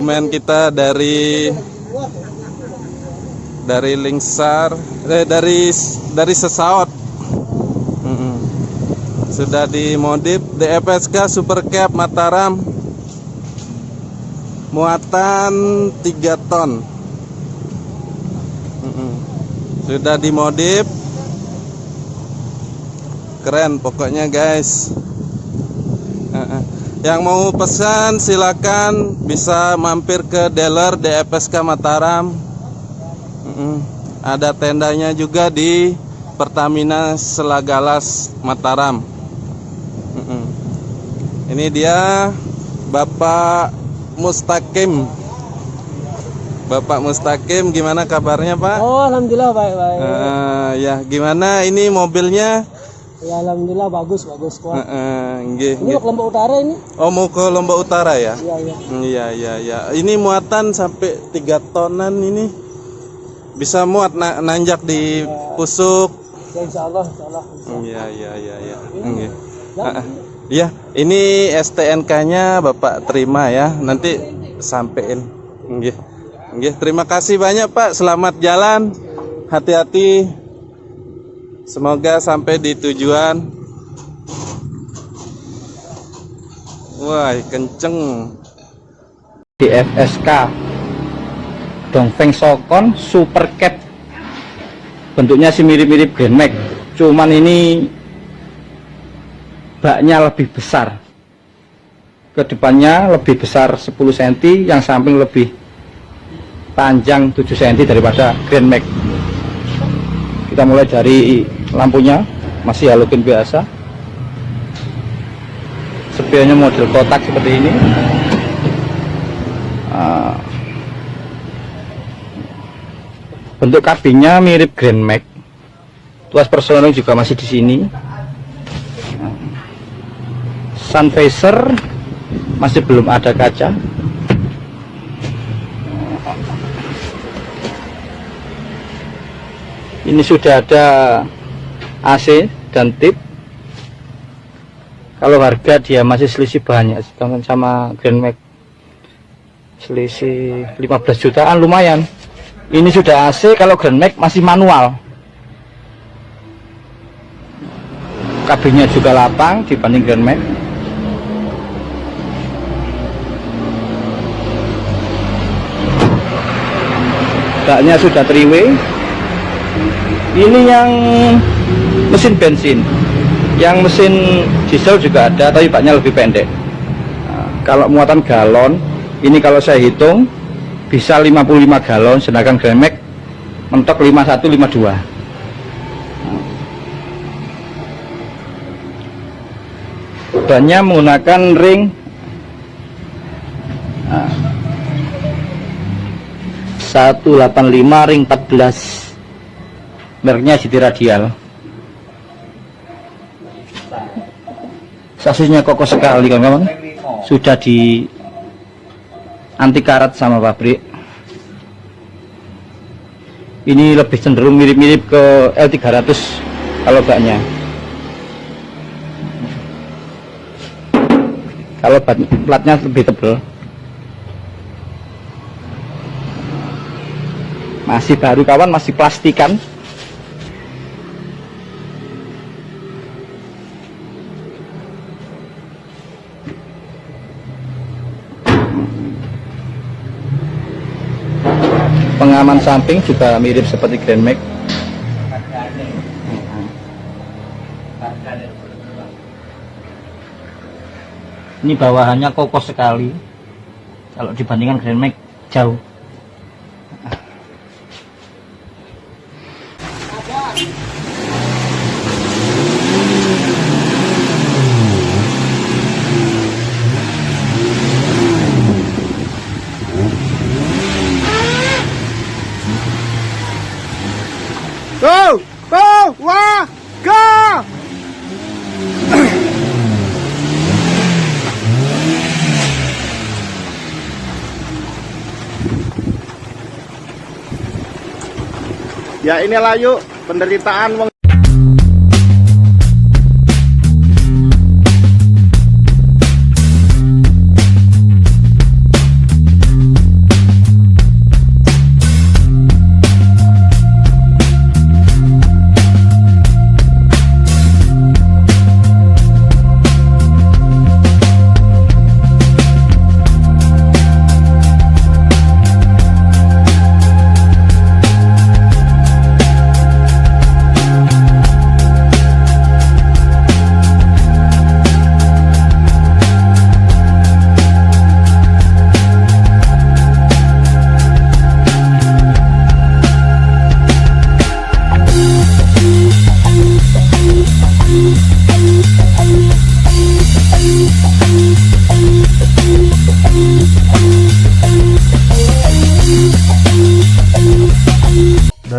Main kita dari Lingsar, dari Sesaut. Sudah dimodif DFSK Super Cab Mataram, muatan 3 ton. Sudah dimodif, keren pokoknya guys. Yang mau pesan silakan bisa mampir ke dealer DFSK Mataram. Ada tendanya juga di Pertamina Selagalas Mataram. Ini dia Bapak Mustaqim. Bapak Mustaqim, gimana kabarnya Pak? Oh, alhamdulillah baik. Ya, gimana ini mobilnya? Ya, alhamdulillah bagus kuat. Ini mau ke Lombok Utara ini? Oh, mau ke Lombok Utara ya? Iya. Ini muatan sampai 3 tonan ini. Bisa muat nanjak di Pusuk. Ya, insya Allah. Iya, ini STNK-nya Bapak terima ya. Nanti sampein. Terima kasih banyak Pak. Selamat jalan. Hati-hati. Semoga sampai di tujuan. Wah, kenceng. DFSK Dongfeng Sokon Super Cab. Bentuknya sih mirip-mirip Grand Max, cuman ini baknya lebih besar, ke depannya lebih besar 10 cm, yang samping lebih panjang 7 cm daripada Grand Max. Kita mulai dari lampunya, masih halogen biasa, spionnya model kotak seperti ini. Bentuk kabinnya mirip Grand Max, tuas personel juga masih di sini. Sun visor masih belum ada kaca. Ini sudah ada AC dan tip. Kalau harga dia masih selisih banyak, sedangkan sama Grand Max selisih 15 jutaan lumayan. Ini sudah AC, kalau Grand Max masih manual. Kabinnya juga lapang dibanding Grand Max. Baknya sudah 3-way. Ini yang mesin bensin, yang mesin diesel juga ada, tapi baknya lebih pendek. Kalau muatan galon, ini kalau saya hitung bisa 55 galon, sedangkan Grand Max mentok 51-52. Bannya menggunakan ring 185 ring 14, mereknya GT Radial. Sasisnya kokoh sekali kawan-kawan, sudah di anti karat sama pabrik. Ini lebih cenderung mirip-mirip ke L300 kalau baknya. Kalau platnya lebih tebal. Masih baru kawan, masih plastikan. Pengaman samping juga mirip seperti Grand Max. Ini bawahannya kokoh sekali, kalau dibandingkan Grand Max jauh. Go! Wah! Go! Ya inilah yuk penderitaan wong.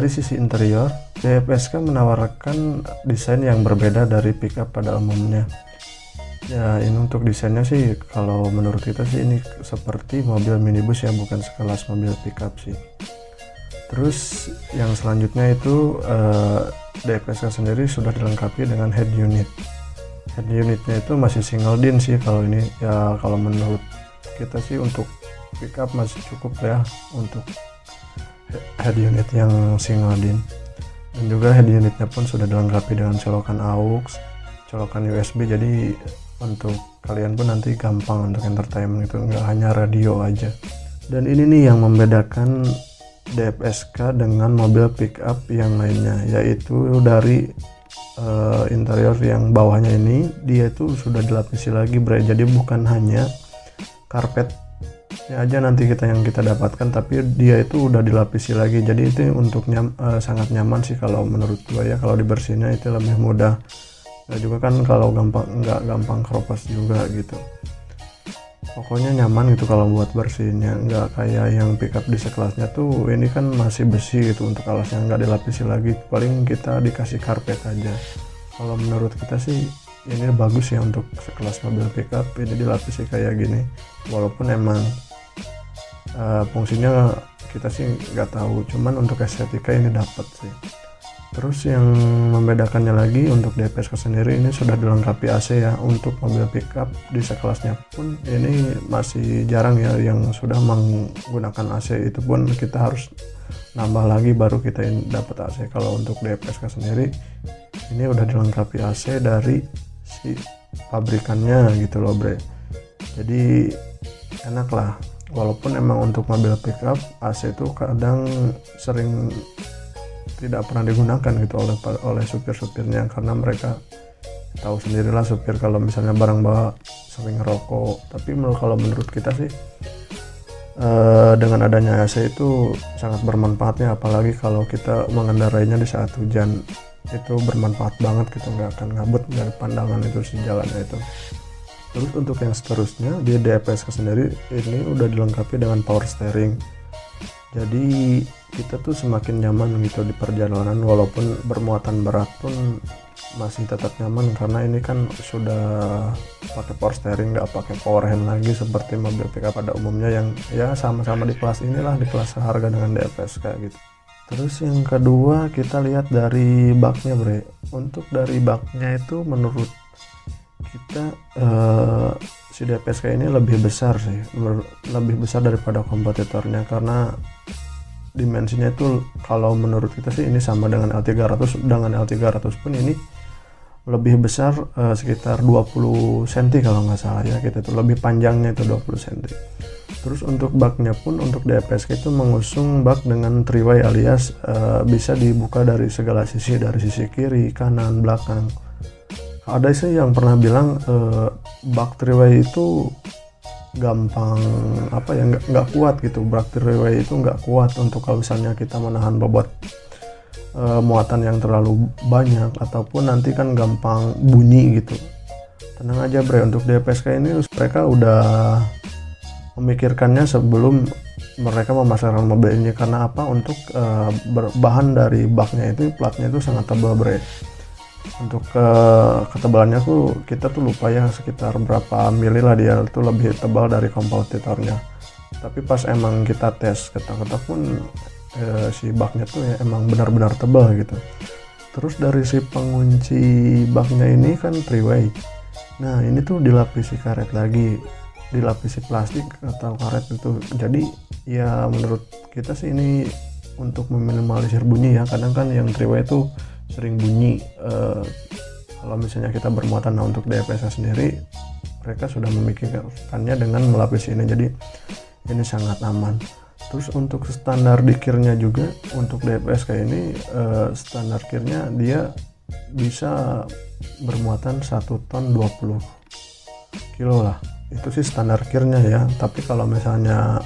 dari sisi interior, DFSK menawarkan desain yang berbeda dari pickup pada umumnya. Ya, ini untuk desainnya sih kalau menurut kita sih ini seperti mobil minibus ya, bukan sekelas mobil pickup sih. Terus yang selanjutnya itu DFSK sendiri sudah dilengkapi dengan head unit. Head unitnya itu masih single din sih kalau ini ya, kalau menurut kita sih untuk pickup masih cukup ya untuk head unit yang single din. Dan juga head unitnya pun sudah dilengkapi dengan colokan AUX, colokan USB, jadi untuk kalian pun nanti gampang untuk entertainment, itu nggak hanya radio aja. Dan ini nih yang membedakan DFSK dengan mobil pickup yang lainnya, yaitu dari interior yang bawahnya ini dia itu sudah dilapisi lagi bre, jadi bukan hanya karpet ya aja nanti yang kita dapatkan, tapi dia itu udah dilapisi lagi, jadi itu untuk sangat nyaman sih kalau menurut gua ya. Kalau dibersihinnya itu lebih mudah, nah, juga kan kalau nggak gampang keropos juga gitu. Pokoknya nyaman gitu kalau buat bersihinnya, nggak kayak yang pickup di sekelasnya tuh ini kan masih besi gitu, untuk alasnya nggak dilapisi lagi, paling kita dikasih karpet aja. Kalau menurut kita sih ini bagus ya untuk sekelas mobil pickup, ini dilapisi kayak gini, walaupun emang fungsinya kita sih nggak tahu, cuman untuk estetika ini dapat sih. Terus yang membedakannya lagi untuk DFSK sendiri ini sudah dilengkapi AC ya. Untuk mobil pickup di sekelasnya pun ini masih jarang ya yang sudah menggunakan AC, itu pun kita harus nambah lagi baru kita dapat AC. Kalau untuk DFSK sendiri ini udah dilengkapi AC dari si pabrikannya gitu loh bre, jadi enak lah. Walaupun emang untuk mobil pickup AC itu kadang sering tidak pernah digunakan gitu oleh supir-supirnya, karena mereka tahu sendirilah supir kalau misalnya barang bawa sering ngerokok. Tapi kalau menurut kita sih dengan adanya AC itu sangat bermanfaatnya, apalagi kalau kita mengendarainya di saat hujan, itu bermanfaat banget gitu, nggak akan ngabut dari pandangan itu si jalannya itu. Terus untuk yang seterusnya di DFSK sendiri ini udah dilengkapi dengan power steering, jadi kita tuh semakin nyaman gitu di perjalanan, walaupun bermuatan berat pun masih tetap nyaman, karena ini kan sudah pakai power steering, nggak pakai power hand lagi seperti mobil pickup pada umumnya yang ya sama-sama di kelas inilah, di kelas seharga dengan DFSK gitu. Terus yang kedua kita lihat dari baknya bre. Untuk dari baknya itu menurut kita si DFSK ini lebih besar sih, lebih besar daripada kompetitornya, karena dimensinya itu kalau menurut kita sih ini sama dengan L300. Dengan L300 pun ini lebih besar sekitar 20 cm kalau nggak salah ya, kita itu lebih panjangnya itu 20 cm. Terus untuk baknya pun untuk DFSK itu mengusung bak dengan 3-way, alias bisa dibuka dari segala sisi, dari sisi kiri, kanan, belakang. Ada sih yang pernah bilang bak 3-way itu gampang apa ya, nggak kuat gitu, bak 3-way itu nggak kuat untuk kalau misalnya kita menahan bobot muatan yang terlalu banyak, ataupun nanti kan gampang bunyi gitu. Tenang aja bre, untuk DFSK ini mereka udah memikirkannya sebelum mereka memasarkan mobil ini. Karena apa? Untuk bahan dari baknya itu, platnya itu sangat tebal bre. Untuk ketebalannya tuh kita tuh lupa ya, sekitar berapa mili lah, dia tuh lebih tebal dari kompetitornya. Tapi pas emang kita tes ketak-ketak pun si baknya tuh ya emang benar-benar tebal gitu. Terus dari si pengunci baknya ini kan 3-way. Nah ini tuh dilapisi karet lagi, dilapisi plastik atau karet itu. Jadi ya menurut kita sih ini untuk meminimalisir bunyi ya. Kadang kan yang 3-way itu sering bunyi kalau misalnya kita bermuatan. Nah untuk DFSK sendiri mereka sudah memikirkannya dengan melapisi ini, jadi ini sangat aman. Terus untuk standar dikirnya juga untuk DFSK ini standar kirnya dia bisa bermuatan 1 ton 20 kilo lah, itu sih standar kirnya ya. Tapi kalau misalnya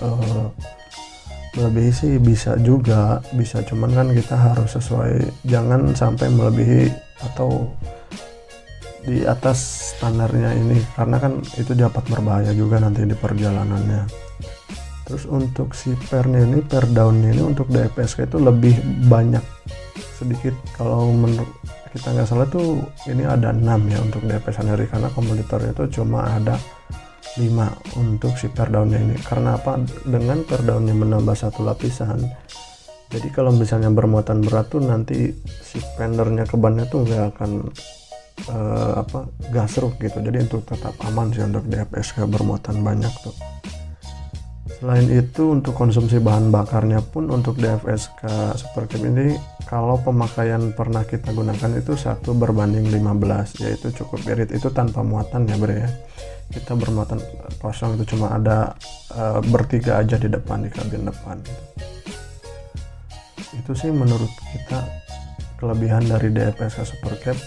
melebihi sih bisa juga, bisa, cuman kan kita harus sesuai, jangan sampai melebihi atau di atas standarnya ini, karena kan itu dapat berbahaya juga nanti di perjalanannya. Terus untuk si pernya ini, per daunnya ini untuk DFSK itu lebih banyak sedikit. Kalau menurut kita nggak salah tuh ini ada 6 ya untuk DFS sendiri, karena kompetitornya itu cuma ada 5 untuk si per daunnya ini. Karena apa? Dengan per daunnya menambah satu lapisan, jadi kalau misalnya bermuatan berat tuh nanti si pendernya ke bannya tuh nggak akan gasruk gitu. Jadi untuk tetap aman sih untuk DFSK bermuatan banyak tuh. Selain itu untuk konsumsi bahan bakarnya pun untuk DFSK Supercab ini kalau pemakaian pernah kita gunakan itu 1:15, yaitu cukup irit, itu tanpa muatan ya bre ya. Kita bermuatan kosong itu cuma ada bertiga aja di depan, di kabin depan gitu. Itu sih menurut kita kelebihan dari DFSK Supercab.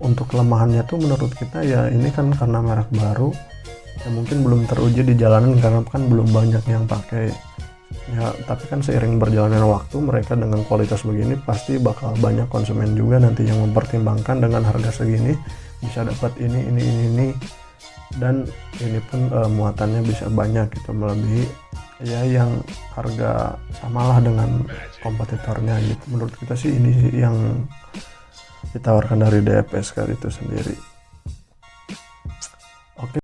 Untuk kelemahannya tuh menurut kita ya ini kan karena merek baru ya, mungkin belum teruji di jalanan karena kan belum banyak yang pakai ya, tapi kan seiring berjalannya waktu mereka dengan kualitas begini pasti bakal banyak konsumen juga nanti yang mempertimbangkan dengan harga segini bisa dapat ini, dan ini pun muatannya bisa banyak gitu, melebihi ya yang harga samalah dengan kompetitornya gitu. Menurut kita sih ini yang ditawarkan dari DFSK itu sendiri.